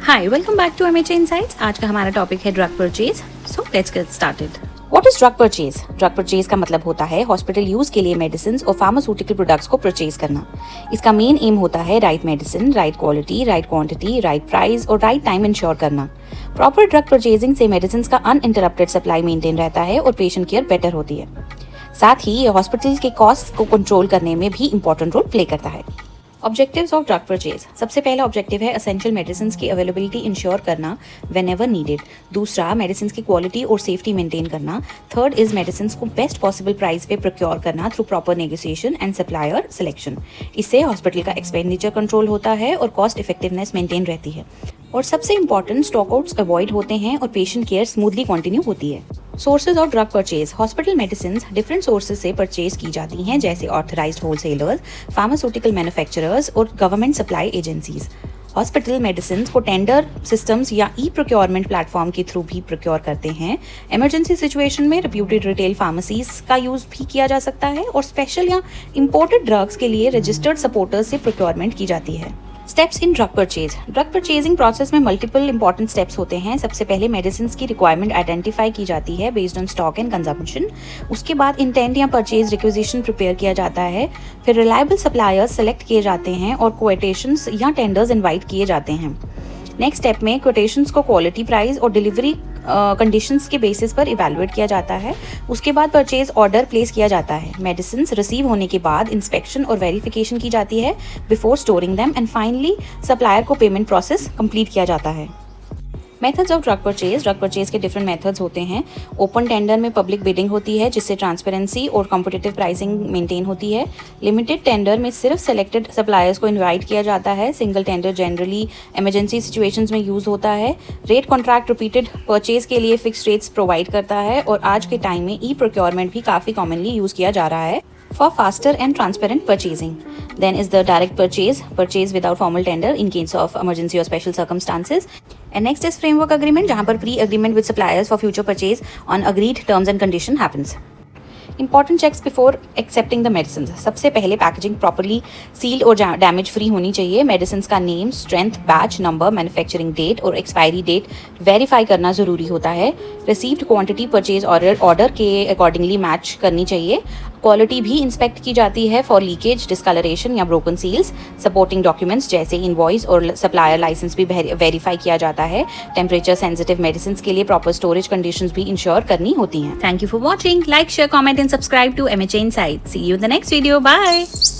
Hi, welcome back to MHA insights. आज का हमारा टॉपिक है drug purchase. So let's get started. What is drug purchase? Drug purchase का मतलब होता है हॉस्पिटल यूज के लिए मेडिसिन और फार्मास्यूटिकल प्रोडक्ट्स को परचेज करना। इसका मेन एम होता है right medicine, right quality, right quantity, right price और राइट टाइम इंश्योर करना। प्रॉपर ड्रग परचेजिंग से मेडिसिन का अनइंटरप्टेड सप्लाई मेंटेन रहता है और पेशेंट केयर बेटर होती है। साथ ही ये हॉस्पिटल के कॉस्ट को कंट्रोल करने में भी इंपॉर्टेंट रोल प्ले करता है। Objectives of drug purchase. सबसे पहला ऑब्जेक्टिव है एसेंशियल मेडिसिन की अवेलेबिलिटी इंश्योर करना व्हेन एवर नीडेड। दूसरा, मेडिसिन की क्वालिटी और सेफ्टी मेंटेन करना। थर्ड इज मेडिसिन को बेस्ट पॉसिबल प्राइस पे प्रोक्योर करना through proper negotiation and supplier selection. इससे हॉस्पिटल का एक्सपेंडिचर कंट्रोल होता है और कॉस्ट इफेक्टिवनेस मेंटेन रहती है। और सबसे इंपॉर्टेंट, स्टॉकआउट्स अवॉइड होते हैं और पेशेंट केयर स्मूथली कंटिन्यू होती है। Sources of drug purchase. Hospital medicine different sources से परचेज की जाती हैं, जैसे ऑथराइज्ड होलसेलर्स, फार्मास्यूटिकल मैन्युफैक्चरर्स और government supply agencies. Hospital medicine को टेंडर सिस्टम्स या ई प्रोक्योरमेंट प्लेटफॉर्म के थ्रू भी प्रोक्योर करते हैं। इमरजेंसी सिचुएशन में रिप्यूटेड रिटेल फार्मेसीज का यूज भी किया जा सकता है और स्पेशल या इंपोर्टेड ड्रग्स के लिए रजिस्टर्ड सपोर्टर्स से प्रोक्योरमेंट की जाती है। Steps in drug purchase. Drug purchasing process में मल्टीपल इंपॉर्टेंट स्टेप्स होते हैं। सबसे पहले मेडिसिन की रिक्वायरमेंट आइडेंटिफाई की जाती है based on stock and consumption. उसके बाद इंटेंट या परचेज रिक्विजिशन प्रिपेयर किया जाता है। फिर रिलायबल सप्लायर्स सेलेक्ट किए जाते हैं और क्वोटेशंस या टेंडर्स इनवाइट किए जाते हैं। नेक्स्ट स्टेप में क्वोटेशंस को क्वालिटी, प्राइस और डिलीवरी कंडीशंस के बेसिस पर इवैल्यूएट किया जाता है। उसके बाद परचेज ऑर्डर प्लेस किया जाता है। मेडिसिन रिसीव होने के बाद इंस्पेक्शन और वेरिफिकेशन की जाती है before storing them and finally supplier को पेमेंट प्रोसेस कंप्लीट किया जाता है। Methods of drug purchase. Drug purchase के डिफरेंट मेथड्स होते हैं। ओपन टेंडर में पब्लिक बिडिंग होती है, जिससे ट्रांसपेरेंसी और कॉम्पिटिटिव प्राइसिंग मेंटेन होती है। लिमिटेड टेंडर में सिर्फ सेलेक्टेड सप्लायर्स को इनवाइट किया जाता है। Single tender generally emergency situations में यूज होता है। रेट कॉन्ट्रैक्ट रिपीटेड परचेज के लिए फिक्स रेट्स प्रोवाइड करता है और आज के टाइम में ई प्रोक्योरमेंट भी काफ़ी कॉमनली यूज किया जा रहा है for faster and transparent purchasing. Then is the direct purchase without formal tender in case of emergency or special circumstances. And next is framework agreement, जहाँ पर pre-agreement with suppliers for future purchase on agreed terms and condition happens. Important checks before accepting the medicine. सबसे पहले packaging properly sealed और damage free होनी चाहिए। Medicine का name, strength, batch number, manufacturing date और expiry date verify करना ज़रूरी होता है। रिसीव्ड क्वांटिटी परचेज ऑर्डर के अकॉर्डिंगली मैच करनी चाहिए। क्वालिटी भी इंस्पेक्ट की जाती है फॉर लीकेज, डिस्कलरेशन या ब्रोकन सील्स। सपोर्टिंग डॉक्यूमेंट्स जैसे इनवॉइस और सप्लायर लाइसेंस भी वेरीफाई किया जाता है। टेम्परेचर सेंसिटिव मेडिसिन के लिए प्रॉपर स्टोरेज कंडीशंस भी इंश्योर करनी होती हैं। Thank you for watching. Like, share, comment and subscribe to MHA Insights. See you in the next video. Bye.